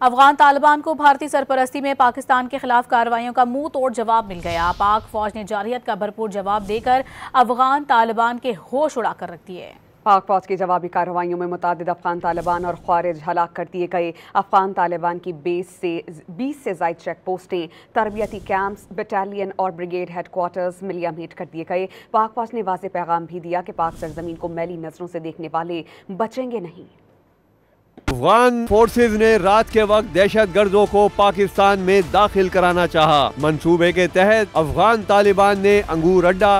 अफगान तालिबान को भारतीय सरपरस्ती में पाकिस्तान के खिलाफ कार्रवाइयों का मुंह तोड़ जवाब मिल गया। पाक फौज ने जारहियत का भरपूर जवाब देकर अफगान तालिबान के होश उड़ाकर रख दिए। पाक फौज की जवाबी कार्रवाइयों में मुतादिद अफगान तालिबान और ख्वारिज हलाक कर दिए गए। अफगान तालिबान की बेस से 20 से ज़ायद चेक पोस्टें, तरबियती कैंप्स, बटालियन और ब्रिगेड हेडक्वार्टर्स मिलियामीट कर दिए गए। पाक फौज ने वाज़ेह पैगाम भी दिया कि पाक सरजमीन को मैली नजरों से देखने वाले बचेंगे नहीं। अफगान फोर्सेज ने रात के वक्त दहशत गर्दों को पाकिस्तान में दाखिल कराना चाहा। मंसूबे के तहत अफगान तालिबान ने अंगूर अड्डा,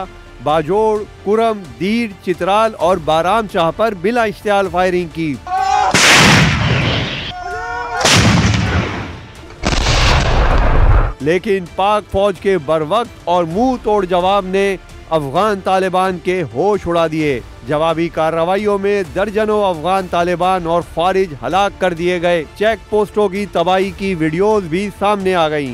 बाजोड़, कुरम, दीर, चित्राल और बाराम शाह पर बिला इश्तियाल फायरिंग की। लेकिन पाक फौज के बरवक्त और मुंह तोड़ जवाब ने अफगान तालिबान के होश उड़ा दिए। जवाबी कार्रवाइयों में दर्जनों अफगान तालिबान और फारिज हलाक कर दिए गए। चेक पोस्टों की तबाही की वीडियोस भी सामने आ गईं।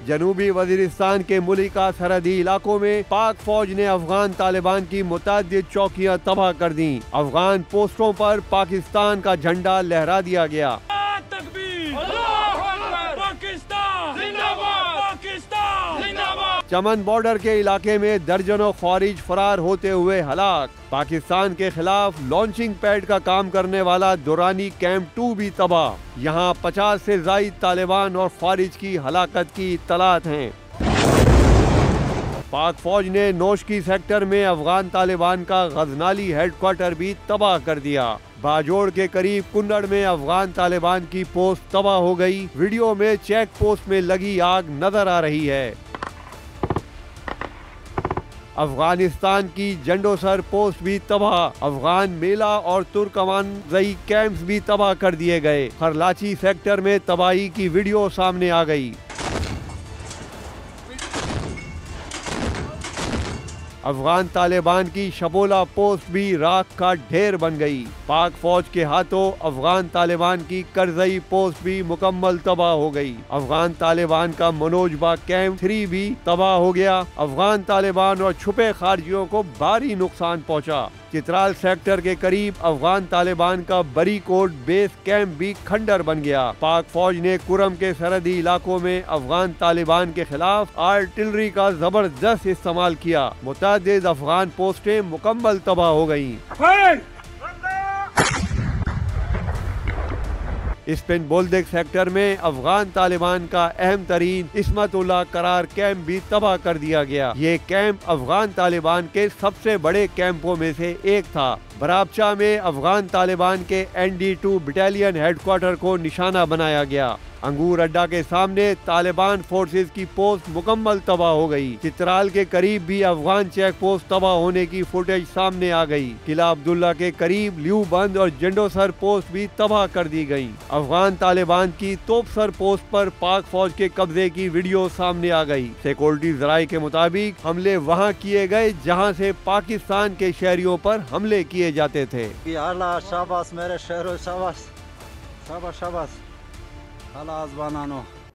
जनूबी वजीरिस्तान के मुलिका सरहदी इलाकों में पाक फौज ने अफगान तालिबान की मुतादिद चौकियां तबाह कर दी। अफगान पोस्टों पर पाकिस्तान का झंडा लहरा दिया गया। चमन बॉर्डर के इलाके में दर्जनों ख्वारिज फरार होते हुए हलाक। पाकिस्तान के खिलाफ लॉन्चिंग पैड का काम करने वाला दुरानी कैंप 2 भी तबाह। यहाँ 50 से ज़ायद तालिबान और ख्वारिज की हलाकत की इत्तलात हैं। पाक फौज ने नौशकी सेक्टर में अफगान तालिबान का गजनाली हेडक्वार्टर भी तबाह कर दिया। बाजोड़ के करीब कुन्नड़ में अफगान तालिबान की पोस्ट तबाह हो गई। वीडियो में चेक पोस्ट में लगी आग नजर आ रही है। अफगानिस्तान की जंडोसर पोस्ट भी तबाह। अफगान मेला और तुर्कमान जई कैंप्स भी तबाह कर दिए गए। खरलाची सेक्टर में तबाही की वीडियो सामने आ गई। अफगान तालिबान की शबोला पोस्ट भी राख का ढेर बन गई। पाक फौज के हाथों अफगान तालिबान की करजई पोस्ट भी मुकम्मल तबाह हो गई। अफगान तालिबान का मनोजबा कैंप 3 भी तबाह हो गया। अफगान तालिबान और छुपे खारजियों को भारी नुकसान पहुंचा। चित्राल सेक्टर के करीब अफगान तालिबान का बरी कोट बेस कैंप भी खंडर बन गया। पाक फौज ने कुरम के सरहदी इलाकों में अफगान तालिबान के खिलाफ आर्टिलरी का जबरदस्त इस्तेमाल किया। मुतादिद अफगान पोस्टें मुकम्मल तबाह हो गयी। स्पिन बोल्देक सेक्टर में अफगान तालिबान का अहम तरीन इस्मतुल्लाह करार कैंप भी तबाह कर दिया गया। ये कैंप अफगान तालिबान के सबसे बड़े कैंपों में से एक था। बराबचा में अफगान तालिबान के ND2 बटालियन हेडक्वार्टर को निशाना बनाया गया। अंगूर अड्डा के सामने तालिबान फोर्सेज की पोस्ट मुकम्मल तबाह हो गई। चित्राल के करीब भी अफगान चेक पोस्ट तबाह होने की फुटेज सामने आ गई। किला अब्दुल्ला के करीब ल्यू बंद और जंडोसर पोस्ट भी तबाह कर दी गई। अफगान तालिबान की तोपसर पोस्ट पर पाक फौज के कब्जे की वीडियो सामने आ गई। सिक्योरिटी जराये के मुताबिक हमले वहाँ किए गए जहाँ से पाकिस्तान के शहरियों पर हमले किए जाते थे। शाबाश मेरे शहरों, शाबाश शाबाश शाबाश। हालात बनानो।